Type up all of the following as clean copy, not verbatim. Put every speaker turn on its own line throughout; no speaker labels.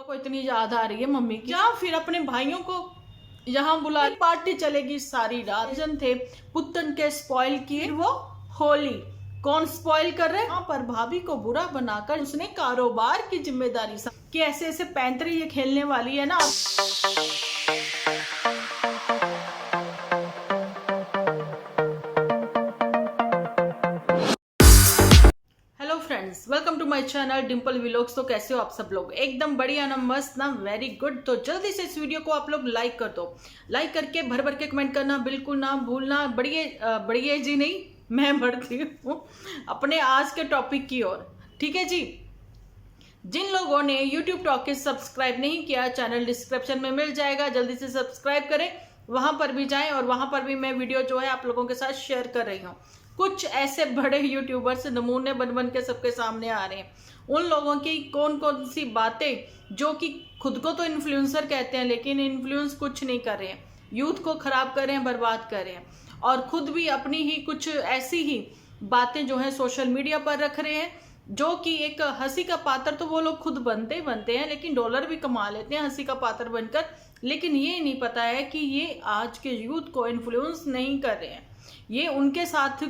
को इतनी याद आ रही है मम्मी की, या फिर अपने भाइयों को यहाँ बुला, पार्टी चलेगी सारी रात। जन थे पुत्तन के स्पॉइल किए, वो होली कौन स्पॉइल कर रहे हैं? यहाँ पर भाभी को बुरा बनाकर उसने कारोबार की जिम्मेदारी कि ऐसे ऐसे पैंतरे ये खेलने वाली है ना। Hello friends, welcome to my channel Dimple vlogs. तो कैसे हो आप सब लोग? एकदम बढ़िया ना, मस्त ना, वेरी गुड। तो जल्दी से इस वीडियो को आप लोग लाइक कर दो। लाइक करके भर भर के कमेंट करना बिल्कुल ना भूलना। बढ़िया जी नहीं, मैं बढ़ती हूँ अपने आज के टॉपिक की ओर, ठीक है जी। जिन लोगों ने YouTube टॉकीज सब्सक्राइब नहीं किया, चैनल डिस्क्रिप्शन में मिल जाएगा, जल्दी से सब्सक्राइब करें, वहां पर भी जाएं और वहां पर भी मैं वीडियो जो है आप लोगों के साथ शेयर कर रही हूँ। कुछ ऐसे बड़े यूट्यूबर्स नमूने बन बन के सबके सामने आ रहे हैं। उन लोगों की कौन कौन सी बातें जो कि खुद को तो इन्फ्लुएंसर कहते हैं लेकिन इन्फ्लुएंस कुछ नहीं कर रहे हैं, यूथ को खराब कर रहे हैं, बर्बाद कर रहे हैं, और खुद भी अपनी ही कुछ ऐसी ही बातें जो है सोशल मीडिया पर रख रहे हैं, जो कि एक हंसी का पात्र तो वो लोग खुद बनते हैं लेकिन डॉलर भी कमा लेते हैं हंसी का पात्र बनकर। लेकिन ये नहीं पता है कि ये आज के यूथ को इन्फ्लुएंस नहीं कर रहे हैं, ये उनके साथ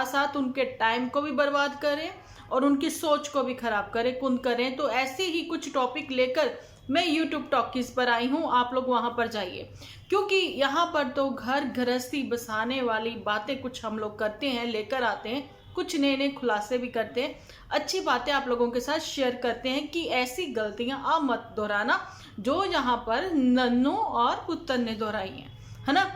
साथ उनके टाइम को भी बर्बाद करें और उनकी सोच को भी खराब करें, कुंद करें। तो ऐसे ही कुछ टॉपिक लेकर मैं YouTube टॉकीज पर आई हूँ, आप लोग वहां पर जाइए, क्योंकि यहाँ पर तो घर गृहस्थी बसाने वाली बातें कुछ हम लोग करते हैं, लेकर आते हैं, कुछ नए नए खुलासे भी करते हैं, अच्छी बातें आप लोगों के साथ शेयर करते हैं कि ऐसी गलतियां आप मत दोहराना जो यहाँ पर नन्नू और पुत्तन ने दोहराई हैं, है ना।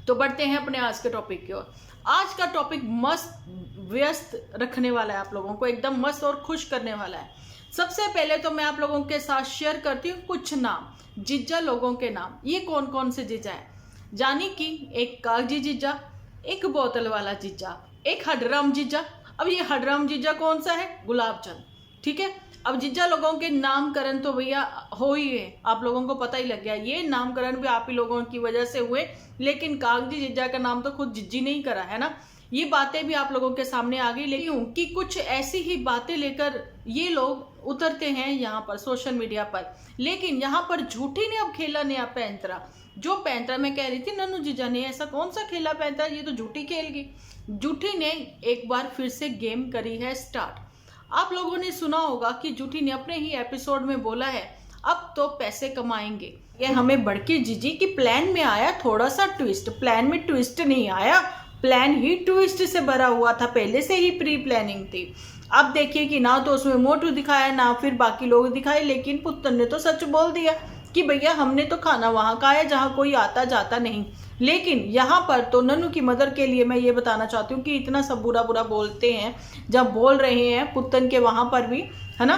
तो बढ़ते हैं अपने आज के टॉपिक की ओर। आज का टॉपिक मस्त व्यस्त रखने वाला है, आप लोगों को एकदम मस्त और खुश करने वाला है। सबसे पहले तो मैं आप लोगों के साथ शेयर करती हूँ कुछ नाम, जीजा लोगों के नाम। ये कौन कौन से जीजा है? जानी कि एक कागजी जीजा, एक बोतल वाला जीजा, एक हडराम जीजा। अब ये हडराम जीजा कौन सा है? गुलाब चंद, ठीक है। अब जीजा लोगों के नामकरण तो भैया हो ही है, आप लोगों को पता ही लग गया, ये नामकरण भी आप ही लोगों की वजह से हुए। लेकिन कागजी जीजा का नाम तो खुद जिज्जी ने ही करा है ना। ये बातें भी आप लोगों के सामने आ गई, लेकिन कि कुछ ऐसी ही बातें लेकर ये लोग उतरते हैं यहाँ पर सोशल मीडिया पर। लेकिन यहाँ पर झूठी ने अब खेला नया पैंतरा। जो पैंतरा मैं कह रही थी नन्नू जीजा ने, ऐसा कौन सा खेला पैंतरा, ये तो झूठी खेल गई। झूठी ने एक बार फिर से गेम करी है स्टार्ट। आप लोगों ने सुना होगा कि झूठी ने अपने ही एपिसोड में बोला है अब तो पैसे कमाएंगे। ये हमें बड़की जीजी की प्लान में आया थोड़ा सा ट्विस्ट। प्लान में ट्विस्ट नहीं आया, प्लान ही ट्विस्ट से भरा हुआ था, पहले से ही प्री प्लानिंग थी। अब देखिए कि ना तो उसमें मोटू दिखाया ना फिर बाकी लोग दिखाए, लेकिन पुत्तन ने तो सच बोल दिया कि भैया हमने तो खाना वहां खाया जहां कोई आता जाता नहीं। लेकिन यहाँ पर तो नन्नू की मदर के लिए मैं ये बताना चाहती हूँ कि इतना सब बुरा बुरा बोलते हैं, जब बोल रहे हैं पुत्तन के वहां पर भी, है ना,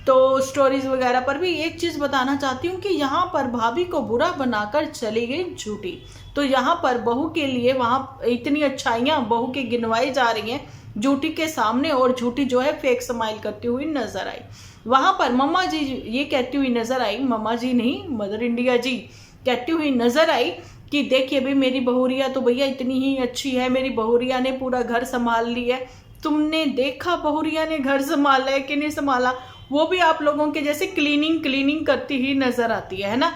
तो स्टोरीज वगैरह पर भी एक चीज बताना चाहती हूँ कि यहाँ पर भाभी को बुरा बनाकर चली गई झूठी। तो यहाँ पर बहू के लिए वहां इतनी अच्छाइयाँ बहू की गिनवाई जा रही हैं झूठी के सामने, और झूठी जो है फेक स्माइल करती हुई नजर आई। वहां पर मम्मा जी ये कहती हुई नजर आई, मम्मा जी नहीं मदर इंडिया जी कहती हुई नजर आई कि देखिए भाई मेरी बहुरिया तो भैया इतनी ही अच्छी है, मेरी बहुरिया ने पूरा घर संभाल लिया है। तुमने देखा बहुरिया ने घर संभाला है कि नहीं संभाला? वो भी आप लोगों के जैसे क्लीनिंग करती ही नजर आती है ना।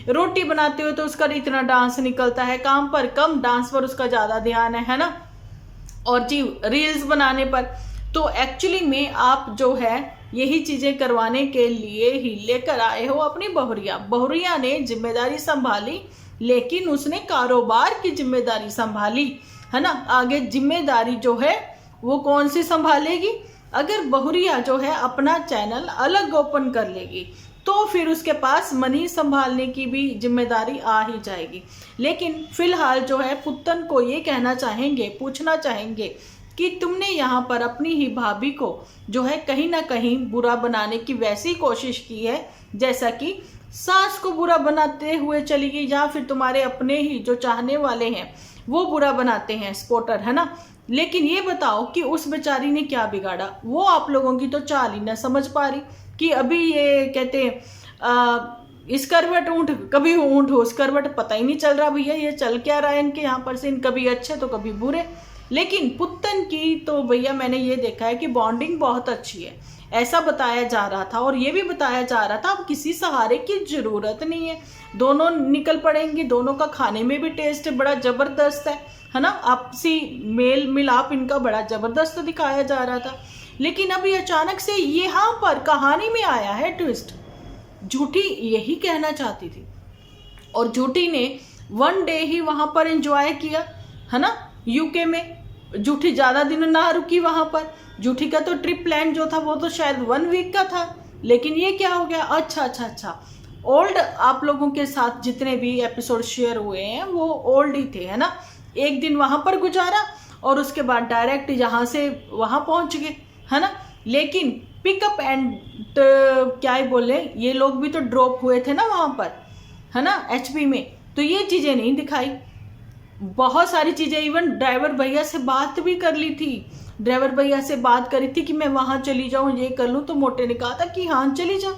रोटी बनाते हुए तो उसका इतना डांस निकलता है, काम पर कम डांस पर उसका ज्यादा ध्यान है ना। और जी रील्स बनाने पर तो एक्चुअली में आप जो है यही चीजें करवाने के लिए ही लेकर आए हो अपनी बहुरिया। बहुरिया ने जिम्मेदारी संभाली, लेकिन उसने कारोबार की जिम्मेदारी संभाली, है ना। आगे जिम्मेदारी जो है वो कौन सी संभालेगी? अगर बहुरिया जो है अपना चैनल अलग ओपन कर लेगी तो फिर उसके पास मनी संभालने की भी जिम्मेदारी आ ही जाएगी। लेकिन फिलहाल जो है पुत्तन को ये कहना चाहेंगे, पूछना चाहेंगे कि तुमने यहाँ पर अपनी ही भाभी को जो है कहीं ना कहीं बुरा बनाने की वैसी कोशिश की है जैसा कि सास को बुरा बनाते हुए चली गई, या फिर तुम्हारे अपने ही जो चाहने वाले हैं वो बुरा बनाते हैं, सपोर्टर, है ना। लेकिन ये बताओ कि उस बेचारी ने क्या बिगाड़ा? वो आप लोगों की तो चाल ही ना समझ पा रही कि अभी ये कहते हैं इस करवट ऊंट, कभी ऊंट हो उस करवट, पता ही नहीं चल रहा भैया ये चल क्या रहा है इनके यहाँ पर से, कभी अच्छे तो कभी बुरे। लेकिन पुत्तन की तो भैया मैंने ये देखा है कि बॉन्डिंग बहुत अच्छी है, ऐसा बताया जा रहा था। और ये भी बताया जा रहा था अब किसी सहारे की जरूरत नहीं है, दोनों निकल पड़ेंगे, दोनों का खाने में भी टेस्ट बड़ा जबरदस्त है ना, आपसी मेल मिलाप इनका बड़ा जबरदस्त दिखाया जा रहा था। लेकिन अभी अचानक से यहाँ पर कहानी में आया है ट्विस्ट। झूठी यही कहना चाहती थी और झूठी ने 1 डे ही वहां पर एंजॉय किया, है ना, यूके में। झूठी ज्यादा दिन ना रुकी वहां पर। झूठी का तो ट्रिप प्लान जो था वो तो शायद 1 वीक का था, लेकिन ये क्या हो गया, अच्छा, ओल्ड आप लोगों के साथ जितने भी एपिसोड शेयर हुए हैं वो ओल्ड ही थे, है ना। एक दिन वहां पर गुजारा और उसके बाद डायरेक्ट यहाँ से वहां पहुंच गए, है ना। लेकिन पिकअप एंड क्या ही बोले, ये लोग भी तो ड्रॉप हुए थे ना वहां पर, है ना, एचपी में। तो ये चीजें नहीं दिखाई, बहुत सारी चीजें। इवन ड्राइवर भैया से बात भी कर ली थी, ड्राइवर भैया से बात करी थी कि मैं वहां चली जाऊं, ये कर लूं, तो मोटे ने कहा था कि हाँ चली जा,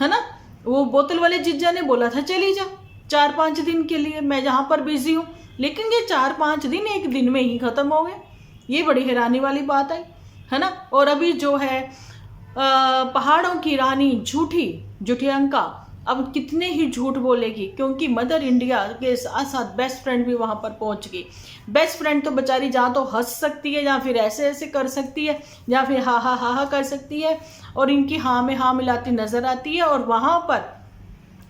है ना। वो बोतल वाले जीजा ने बोला था चली जा 4-5 दिन के लिए, मैं जहां पर बिजी हूं। लेकिन ये 4-5 दिन एक दिन में ही खत्म हो गए, ये बड़ी हैरानी वाली बात है ना। और अभी जो है पहाड़ों की रानी झूठी अंका अब कितने ही झूठ बोलेगी, क्योंकि मदर इंडिया के साथ साथ बेस्ट फ्रेंड भी वहां पर पहुंच गई। बेस्ट फ्रेंड तो बेचारी जहाँ तो हंस सकती है, या फिर ऐसे कर सकती है, या फिर हा कर सकती है, और इनकी हाँ में हाँ मिलाती नजर आती है। और वहां पर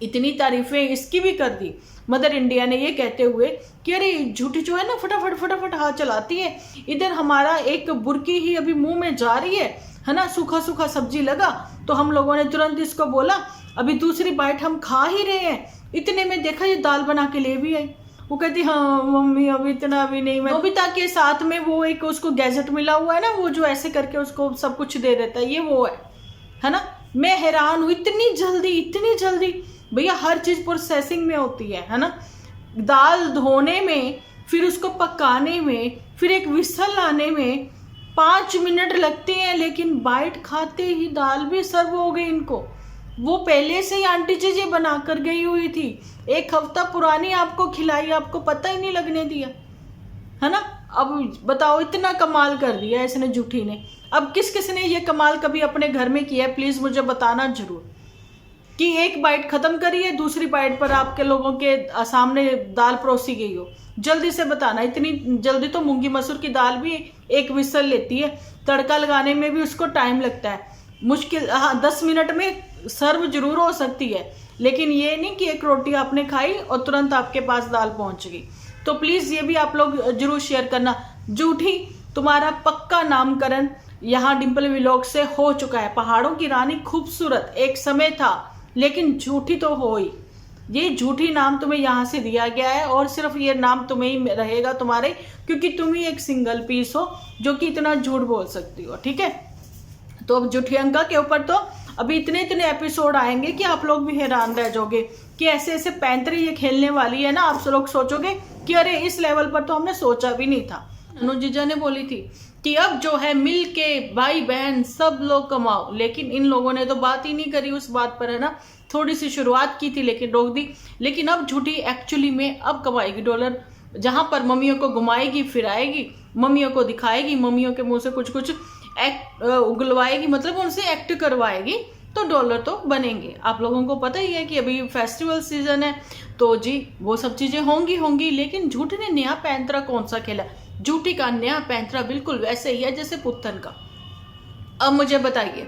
इतनी तारीफें इसकी भी कर दी मदर इंडिया ने, ये कहते हुए कि अरे झूठी जो है ना फटाफट हाथ चलाती है, इधर हमारा एक बुर्की ही अभी मुंह में जा रही है ना, सूखा सब्जी लगा तो हम लोगों ने तुरंत इसको बोला अभी दूसरी बाइट हम खा ही रहे हैं, इतने में देखा ये दाल बना के ले भी आई। वो कहती हाँ मम्मी अभी इतना भी नहीं। मैं नोबिता के साथ में वो एक उसको गैजेट मिला हुआ है ना, वो जो ऐसे करके उसको सब कुछ दे देता है, ये वो है ना। मैं हैरान हूँ, इतनी जल्दी भैया, हर चीज प्रोसेसिंग में होती है ना। दाल धोने में, फिर उसको पकाने में, फिर एक विसल लाने में 5 मिनट लगते हैं, लेकिन बाइट खाते ही दाल भी सर्व हो गई इनको। वो पहले से ही आंटी जी ये बना कर गई हुई थी, 1 हफ्ता पुरानी आपको खिलाई, आपको पता ही नहीं लगने दिया, है ना। अब बताओ, इतना कमाल कर दिया इसने झूठी ने। अब किस ने ये कमाल कभी अपने घर में किया है, प्लीज मुझे बताना जरूर, कि एक बाइट खत्म करी है, दूसरी बाइट पर आपके लोगों के सामने दाल परोसी गई हो। जल्दी से बताना, इतनी जल्दी तो मूंगी मसूर की दाल भी एक विसल लेती है, तड़का लगाने में भी उसको टाइम लगता है, मुश्किल 10 मिनट में सर्व जरूर हो सकती है, लेकिन ये नहीं कि एक रोटी आपने खाई और तुरंत आपके पास दाल पहुंच गई। तो प्लीज ये भी आप लोग जरूर शेयर करना। झूठी, तुम्हारा पक्का नामकरण यहाँ डिम्पल व्लॉग से हो चुका है। पहाड़ों की रानी खूबसूरत एक समय था, लेकिन झूठी तो हो ही, ये झूठी नाम तुम्हें यहाँ से दिया गया है, और सिर्फ ये नाम तुम्हें ही रहेगा तुम्हारे, क्योंकि तुम ही एक सिंगल पीस हो जो कि इतना झूठ बोल सकती हो, ठीक है। तो अब झूठी अंका के ऊपर तो अभी इतने एपिसोड आएंगे कि आप लोग भी हैरान रह जाओगे कि ऐसे पैंतरे ये खेलने वाली है ना। आप लोग सोचोगे कि अरे इस लेवल पर तो हमने सोचा भी नहीं था। अनु जीजा ने बोली थी कि अब जो है मिल के भाई बहन सब लोग कमाओ, लेकिन इन लोगों ने तो बात ही नहीं करी उस बात पर, है ना। थोड़ी सी शुरुआत की थी लेकिन रोक दी। लेकिन अब झूठी एक्चुअली में अब कमाएगी डॉलर, जहां पर मम्मियों को घुमाएगी फिराएगी, मम्मियों को दिखाएगी, मम्मियों के मुंह से कुछ उगलवाएगी, मतलब उनसे एक्ट करवाएगी, तो डॉलर तो बनेंगे। आप लोगों को पता ही है कि अभी फेस्टिवल सीजन है, तो जी वो सब चीजें होंगी। लेकिन झूठी ने नया पैंतरा कौन सा खेला? झूठी का नया पैंतरा बिल्कुल वैसे ही है जैसे पुत्तन का। अब मुझे बताइए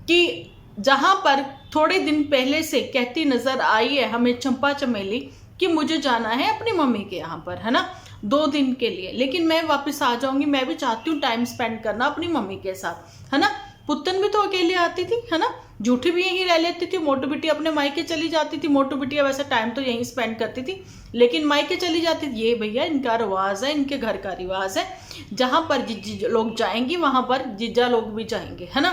कि जहां पर थोड़े दिन पहले से कहती नजर आई है हमें चंपा चमेली कि मुझे जाना है अपनी मम्मी के यहाँ पर, है ना, 2 दिन के लिए, लेकिन मैं वापस आ जाऊंगी, मैं भी चाहती हूँ टाइम स्पेंड करना अपनी मम्मी के साथ, है ना। पुत्तन भी तो अकेले आती थी, है ना, झूठी भी यहीं रह लेती थी, मोटू बिटिया अपने मायके चली जाती थी। मोटू बिटिया वैसे टाइम तो यहीं स्पेंड करती थी, लेकिन मायके चली जाती थी। ये भैया इनका रिवाज है, इनके घर का रिवाज है, जहां पर जीजी लोग जाएंगी वहां पर जीजा लोग भी जाएंगे, है ना।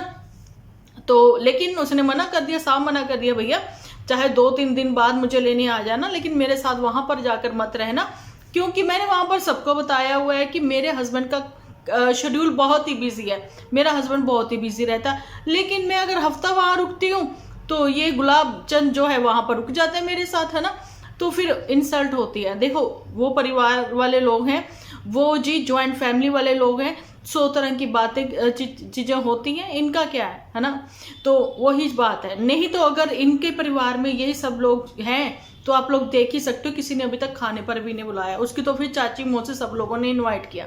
तो लेकिन उसने मना कर दिया, साफ मना कर दिया, भैया चाहे 2-3 दिन बाद मुझे लेने आ जाना, लेकिन मेरे साथ वहां पर जाकर मत रहना, क्योंकि मैंने वहां पर सबको बताया हुआ है कि मेरे हस्बैंड का शेड्यूल बहुत ही बिजी है, मेरा हस्बैंड बहुत ही बिजी रहता है। लेकिन मैं अगर हफ्ता वहां रुकती हूँ तो ये गुलाब चंद जो है वहां पर रुक जाते हैं मेरे साथ, है ना। तो फिर इंसल्ट होती है। देखो वो परिवार वाले लोग हैं, वो जी ज्वाइंट फैमिली वाले लोग हैं, 100 तरह की बातें चीज़ें होती हैं, इनका क्या है ना। तो वही बात है। नहीं तो अगर इनके परिवार में यही सब लोग हैं तो आप लोग देख ही सकते हो, किसी ने अभी तक खाने पर भी नहीं बुलाया उसकी, तो फिर चाची मौसी सब लोगों ने इनवाइट किया,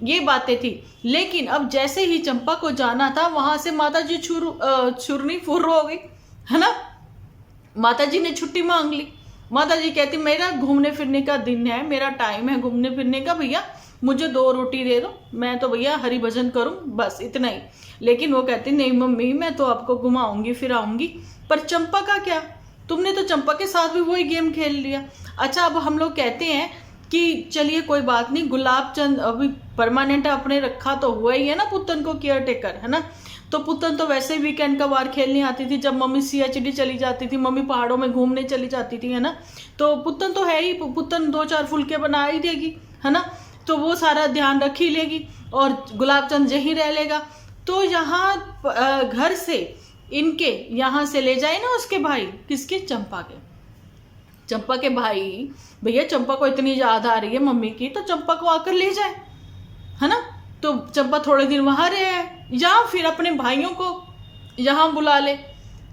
ये बातें थी। लेकिन अब जैसे ही चंपा को जाना था वहां से माता जी छुरनी फुर हो गई, है ना। माता जी ने छुट्टी मांग ली। माता जी कहती मेरा घूमने फिरने का दिन है, मेरा टाइम है घूमने फिरने का, भैया मुझे 2 रोटी दे दो, मैं तो भैया हरि भजन करूं, बस इतना ही। लेकिन वो कहती नहीं मम्मी, मैं तो आपको घुमाऊंगी फिराऊंगी। पर चंपा का क्या, तुमने तो चंपा के साथ भी वही गेम खेल लिया। अच्छा, अब हम लोग कहते हैं कि चलिए कोई बात नहीं, गुलाब चंद अभी परमानेंट अपने रखा तो हुआ ही है ना पुतन को केयर टेकर, है ना। तो पुतन तो वैसे ही वीकेंड का बार खेलने आती थी, जब मम्मी CHD चली जाती थी, मम्मी पहाड़ों में घूमने चली जाती थी, है ना। तो पुतन तो है ही, पुतन 2-4 फुलके बना ही देगी, है ना। तो वो सारा ध्यान रख ही लेगी और गुलाब चंद यहीं रह लेगा। तो यहाँ घर से इनके यहाँ से ले जाए ना उसके भाई, किसके, चंपा के भाई, भैया चंपा को इतनी याद आ रही है मम्मी की, तो चंपा को आकर ले जाए, है ना। तो चंपा थोड़े दिन वहां रहे, या फिर अपने भाइयों को यहाँ बुला ले,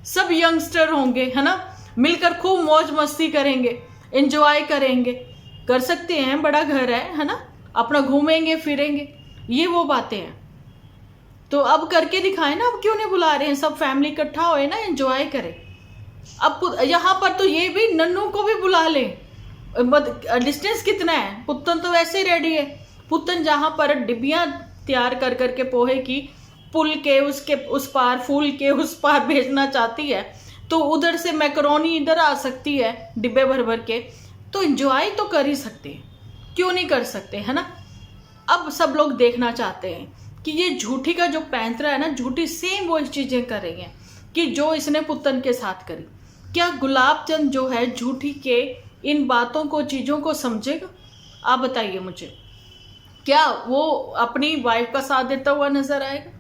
सब यंगस्टर होंगे, है ना, मिलकर खूब मौज मस्ती करेंगे, एंजॉय करेंगे, कर सकते हैं, बड़ा घर है ना, अपना घूमेंगे फिरेंगे, ये वो बातें हैं। तो अब करके दिखाए ना, अब क्यों नहीं बुला रहे हैं, सब फैमिली इकट्ठा होए ना, एंजॉय करें। अब यहाँ पर तो ये भी नन्नू को भी बुला ले, डिस्टेंस कितना है, पुतन तो वैसे ही रेडी है। पुतन जहाँ पर डिब्बियां तैयार कर करके पोहे की पुल के उसके उस पार, फूल के उस पार भेजना चाहती है, तो उधर से मैकरोनी इधर आ सकती है डिब्बे भर भर के, तो एंजॉय तो कर ही सकते हैं, क्यों नहीं कर सकते, है ना। अब सब लोग देखना चाहते हैं कि ये झूठी का जो पैंतरा है ना, झूठी सेम वो चीजें कर रही हैं कि जो इसने पुतन के साथ करी। क्या गुलाब चंद जो है झूठी के इन बातों को, चीजों को समझेगा? आप बताइए मुझे, क्या वो अपनी वाइफ का साथ देता हुआ नजर आएगा,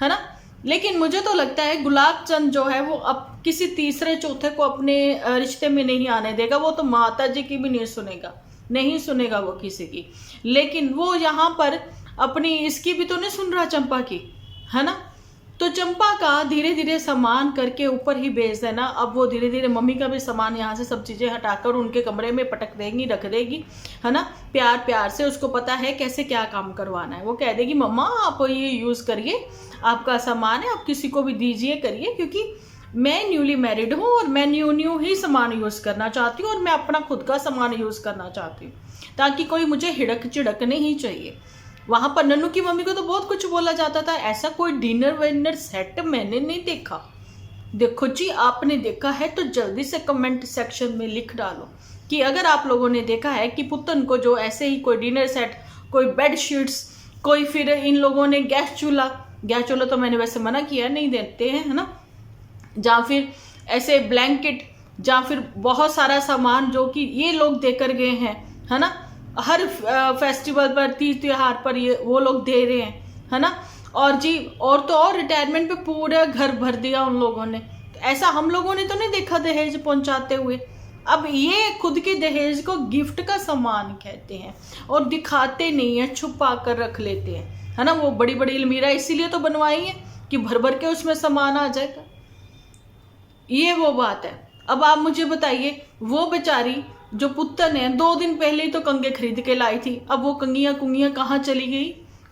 है ना। लेकिन मुझे तो लगता है गुलाब चंद जो है वो अब किसी तीसरे चौथे को अपने रिश्ते में नहीं आने देगा। वो तो माता जी की भी नहीं सुनेगा वो किसी की। लेकिन वो यहाँ पर अपनी इसकी भी तो नहीं सुन रहा, चंपा की, है ना। तो चंपा का धीरे धीरे सामान करके ऊपर ही भेज देना। अब वो धीरे धीरे मम्मी का भी सामान यहाँ से सब चीजें हटाकर उनके कमरे में पटक देगी, रख देगी, है ना। प्यार प्यार से, उसको पता है कैसे क्या काम करवाना है। वो कह देगी मम्मा आप ये यूज करिए, आपका सामान है, आप किसी को भी दीजिए, करिए, क्योंकि मैं न्यूली मैरिड हूँ और मैं न्यू ही सामान यूज करना चाहती हूँ और मैं अपना खुद का सामान यूज करना चाहती हूँ, ताकि कोई मुझे हिड़क चिड़कने ही चाहिए। वहां पर नन्नू की मम्मी को तो बहुत कुछ बोला जाता था, ऐसा कोई डिनर विनर सेट मैंने नहीं देखा। देखो जी, आपने देखा है तो जल्दी से कमेंट सेक्शन में लिख डालो कि अगर आप लोगों ने देखा है कि पुतन को जो ऐसे ही कोई डिनर सेट, कोई बेड शीट्स, कोई फिर इन लोगों ने गैस चूल्हा तो मैंने वैसे मना किया, नहीं देते हैं, है ना, या फिर ऐसे ब्लैंकेट, या फिर बहुत सारा सामान जो कि ये लोग देकर गए हैं, है ना। हर फेस्टिवल पर, तीज त्योहार पर ये वो लोग दे रहे हैं, है ना। और जी और तो और रिटायरमेंट पे पूरा घर भर दिया उन लोगों ने। तो ऐसा हम लोगों ने तो नहीं देखा दहेज पहुंचाते हुए। अब ये खुद के दहेज को गिफ्ट का सामान कहते हैं और दिखाते नहीं है, छुपा कर रख लेते हैं, है ना। वो बड़ी बड़ी अलमीरा इसीलिए तो बनवाई है कि भर भर के उसमें सामान आ जाएगा, ये वो बात है। अब आप मुझे बताइए, वो बेचारी जो पुतन है 2 दिन पहले ही तो कंगे खरीद के लाई थी, अब वो कंगियां कुंगियां कहाँ चली गई?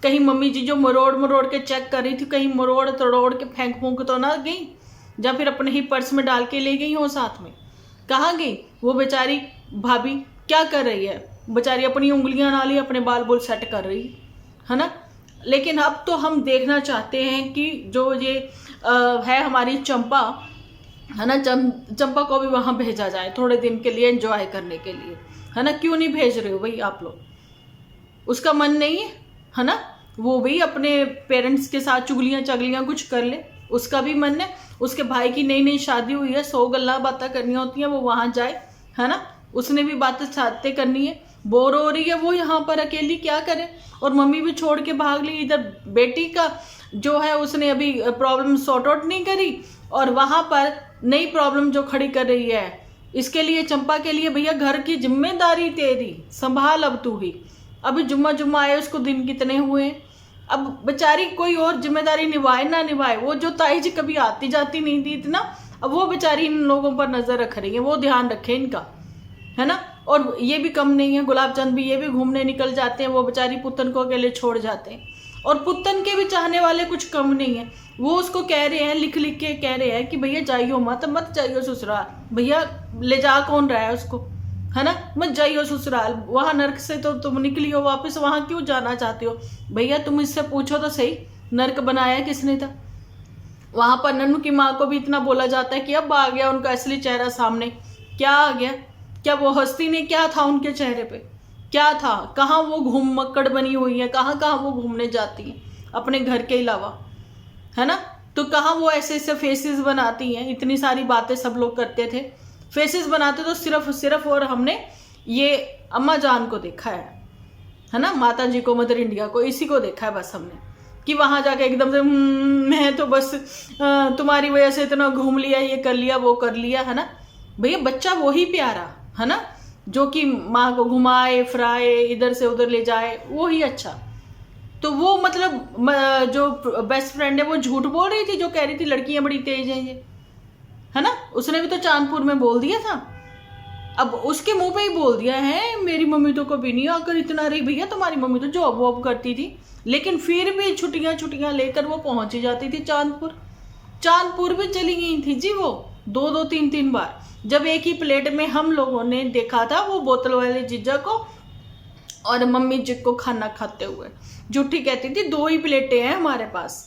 कहीं मम्मी जी जो मरोड़ के चेक कर रही थी, कहीं मरोड़ तोड़ के फेंक फूंक तो ना गई, या फिर अपने ही पर्स में डाल के ले गई हो साथ में? कहाँ गई वो बेचारी भाभी? क्या कर रही है बेचारी? अपनी उंगलियां नाली अपने बाल बुल सेट कर रही है ना। लेकिन अब तो हम देखना चाहते हैं कि जो ये है हमारी चंपा, है ना, चंपा को भी वहां भेजा जाए थोड़े दिन के लिए एंजॉय करने के लिए, है ना। क्यों नहीं भेज रहे हो भाई आप लोग? उसका मन नहीं है ना, वो भी अपने पेरेंट्स के साथ चुगलियां कुछ कर ले, उसका भी मन है। उसके भाई की नई शादी हुई है, 100 गल्ला बातें करनी होती है, वो वहां जाए, है ना। उसने भी बातें करनी है, बोर हो रही है वो यहाँ पर अकेली, क्या करे। और मम्मी भी छोड़ के भाग ली, इधर बेटी का जो है उसने अभी प्रॉब्लम सॉर्ट आउट नहीं करी और वहां पर नई प्रॉब्लम जो खड़ी कर रही है। इसके लिए चंपा के लिए भैया घर की जिम्मेदारी तेरी, संभाल अब तू ही। अभी जुम्मा आए, उसको दिन कितने हुए, अब बेचारी कोई और जिम्मेदारी निभाए ना निभाए, वो जो ताई जी कभी आती जाती नहीं थी इतना, अब वो बेचारी इन लोगों पर नजर रख रही है, वो ध्यान रखे इनका, है ना। और ये भी कम नहीं है, गुलाब चंद भी, ये भी घूमने निकल जाते हैं, वो बेचारी पुतन को अकेले छोड़ जाते हैं। और पुतन के भी चाहने वाले कुछ कम नहीं है, वो उसको कह रहे हैं, लिख लिख के कह रहे हैं कि भैया जाइयो मत, मत जाइयो ससुराल, भैया ले जा कौन रहा है उसको, है ना, मत जाइयो ससुराल, वहां नर्क से तो तुम निकली हो वापस, वहां क्यों जाना चाहते हो। भैया तुम इससे पूछो तो सही, नर्क बनाया किसने था। वहां पर नन्नू की माँ को भी इतना बोला जाता है कि अब आ गया उनका असली चेहरा सामने। क्या आ गया, क्या वो हस्ती ने, क्या था उनके चेहरे पे, क्या था, कहाँ वो घूमक्कड़ बनी हुई है, कहाँ कहाँ वो घूमने जाती है अपने घर के अलावा, है ना। तो कहाँ वो ऐसे ऐसे फेसेस बनाती हैं, इतनी सारी बातें सब लोग करते थे, फेसेस बनाते तो सिर्फ और हमने ये अम्मा जान को देखा है ना, माता जी को, मदर इंडिया को, इसी को देखा है बस हमने, कि वहां जाके एकदम से मैं तो बस तुम्हारी वजह से इतना घूम लिया, ये कर लिया, वो कर लिया, है ना। भैया बच्चा वही प्यारा, है ना, जो कि माँ को घुमाए फिराए, इधर से उधर ले जाए, वो ही अच्छा। तो वो मतलब जो बेस्ट फ्रेंड है वो झूठ बोल रही थी, जो कह रही थी लड़कियां बड़ी तेज हैं ये, है ना, उसने भी तो चांदपुर में बोल दिया था, अब उसके मुंह पे ही बोल दिया है, मेरी मम्मी तो कभी नहीं आकर इतना रही। भैया तुम्हारी मम्मी तो जॉब वॉब करती थी, लेकिन फिर भी छुट्टियां लेकर वो पहुंच ही जाती थी चांदपुर भी चली गई थी जी वो, 2-3 बार। जब एक ही प्लेट में हम लोगों ने देखा था वो बोतल वाले जीजा को और मम्मी जी को खाना खाते हुए, झूठी कहती थी 2 ही प्लेटें हैं हमारे पास,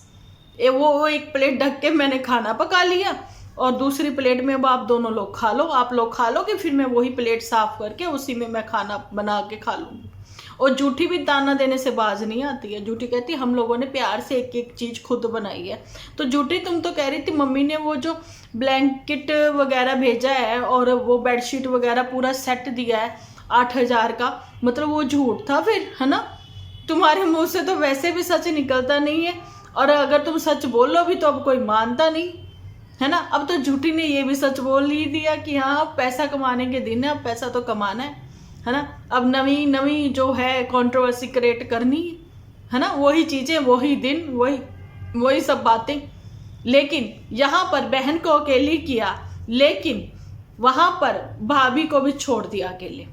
वो एक प्लेट ढक के मैंने खाना पका लिया और दूसरी प्लेट में अब आप दोनों लोग खा लो, आप लोग खा लो कि फिर मैं वही प्लेट साफ करके उसी में मैं खाना बना के खा लूंगी। और झूठी भी ताना देने से बाज नहीं आती है, झूठी कहती हम लोगों ने प्यार से एक एक चीज खुद बनाई है। तो झूठी तुम तो कह रही थी मम्मी ने वो जो ब्लैंकेट वगैरह भेजा है और वो बेडशीट वगैरह पूरा सेट दिया है 8,000 का, मतलब वो झूठ था फिर, है ना। तुम्हारे मुंह से तो वैसे भी सच निकलता नहीं है, और अगर तुम सच बोलो भी तो अब कोई मानता नहीं, है ना। अब तो झूठी ने ये भी सच बोल ही दिया कि हाँ पैसा कमाने के दिन है, अब पैसा तो कमाना है ना। अब नवी जो है कंट्रोवर्सी क्रिएट करनी है ना, वही चीजें, वही दिन, वही सब बातें। लेकिन यहाँ पर बहन को अकेली किया, लेकिन वहां पर भाभी को भी छोड़ दिया अकेले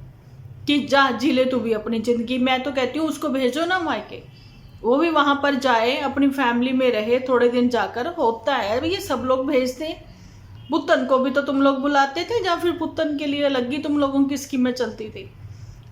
कि जा जी ले तू भी अपनी जिंदगी। मैं तो कहती हूँ उसको भेजो ना मायके, वो भी वहां पर जाए, अपनी फैमिली में रहे थोड़े दिन जाकर, होता है ये सब लोग भेजते हैं। पुतन को भी तो तुम लोग बुलाते थे, या फिर पुतन के लिए लगी तुम लोगों की स्कीमें चलती थी।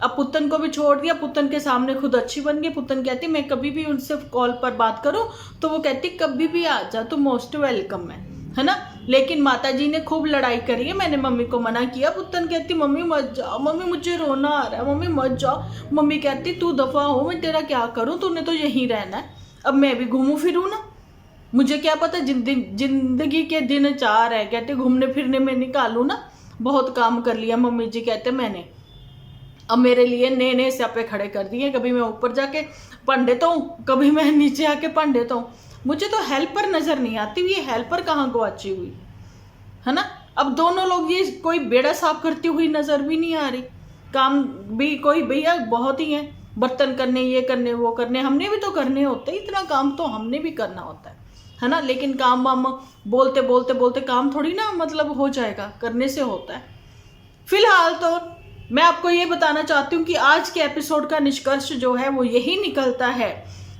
अब पुतन को भी छोड़ दिया, पुतन के सामने खुद अच्छी बन गई। पुतन कहती मैं कभी भी उनसे कॉल पर बात करूं तो वो कहती कभी भी आ जा, तो मोस्ट वेलकम है ना। लेकिन माता जी ने खूब लड़ाई करी है, मैंने मम्मी को मना किया। पुतन कहती मम्मी मत जाओ, मम्मी मुझे रोना आ रहा है, मम्मी मत जाओ। मम्मी कहती तू दफा हो, मैं तेरा क्या करूं, तूने तो यहीं रहना है, अब मैं भी घूमू फिरूं ना, मुझे क्या पता जिंदगी के दिन 4 है, कहते घूमने फिरने में निकालू ना, बहुत काम कर लिया मम्मी जी कहते मैंने, अब मेरे लिए नए नए स्यापे खड़े कर दिए, कभी मैं ऊपर जाके पंडित हूँ, कभी मैं नीचे आके पंडित हूँ। मुझे तो हेल्पर नजर नहीं आती, ये हेल्पर कहाँ गुआची हुई, है ना। अब दोनों लोग ये कोई बेड़ा साफ करती हुई नजर भी नहीं आ रही, काम भी कोई भैया बहुत ही है, बर्तन करने, ये करने, वो करने, हमने भी तो करने होते हैं, इतना काम तो हमने भी करना होता है ना। लेकिन काम वाम बोलते बोलते बोलते काम थोड़ी ना मतलब हो जाएगा, करने से होता है। फिलहाल तो मैं आपको ये बताना चाहती हूँ कि आज के एपिसोड का निष्कर्ष जो है वो यही निकलता है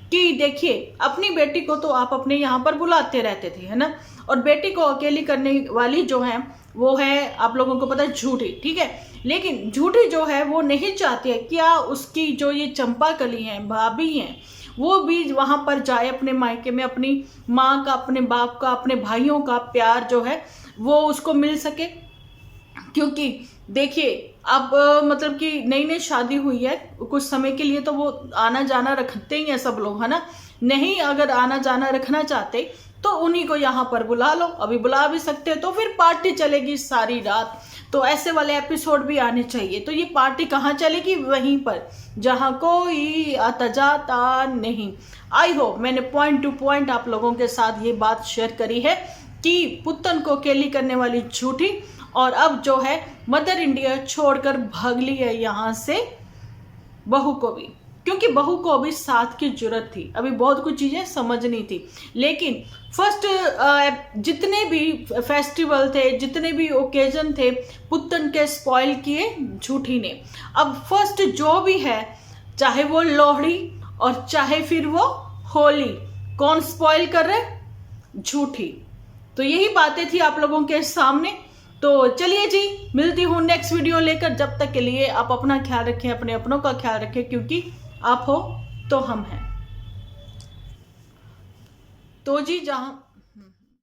कि देखिए, अपनी बेटी को तो आप अपने यहाँ पर बुलाते रहते थे, है ना, और बेटी को अकेली करने वाली जो है वो है, आप लोगों को पता है, झूठी, ठीक है। लेकिन झूठी जो है वो नहीं चाहती है क्या उसकी जो ये चंपा कली है, भाभी हैं, वो भी वहां पर जाए अपने मायके में, अपनी माँ का, अपने बाप का, अपने भाइयों का प्यार जो है वो उसको मिल सके। क्योंकि देखिए अब मतलब कि नई शादी हुई है, कुछ समय के लिए तो वो आना जाना रखते ही हैं सब लोग, है ना। नहीं अगर आना जाना रखना चाहते तो उन्हीं को यहाँ पर बुला लो, अभी बुला भी सकते हैं, तो फिर पार्टी चलेगी सारी रात। तो ऐसे वाले एपिसोड भी आने चाहिए। तो ये पार्टी कहाँ चलेगी, वहीं पर जहाँ कोई आता जाता नहीं। आई होप मैंने पॉइंट टू पॉइंट आप लोगों के साथ ये बात शेयर करी है कि पुतन को अकेली करने वाली झूठी, और अब जो है मदर इंडिया छोड़कर भाग ली है यहाँ से बहू को भी। क्योंकि बहू को अभी साथ की जरूरत थी, अभी बहुत कुछ चीजें समझनी थी। लेकिन फर्स्ट जितने भी फेस्टिवल थे, जितने भी ओकेजन थे, पुतन के स्पॉइल किए झूठी ने। अब फर्स्ट जो भी है, चाहे वो लोहड़ी और चाहे फिर वो होली, कौन स्पॉइल कर रहे? झूठी। तो यही बातें थी आप लोगों के सामने। तो चलिए जी, मिलती हूँ नेक्स्ट वीडियो लेकर। जब तक के लिए आप अपना ख्याल रखें, अपने अपनों का ख्याल रखें, क्योंकि आप हो तो हम हैं। तो जी, जहां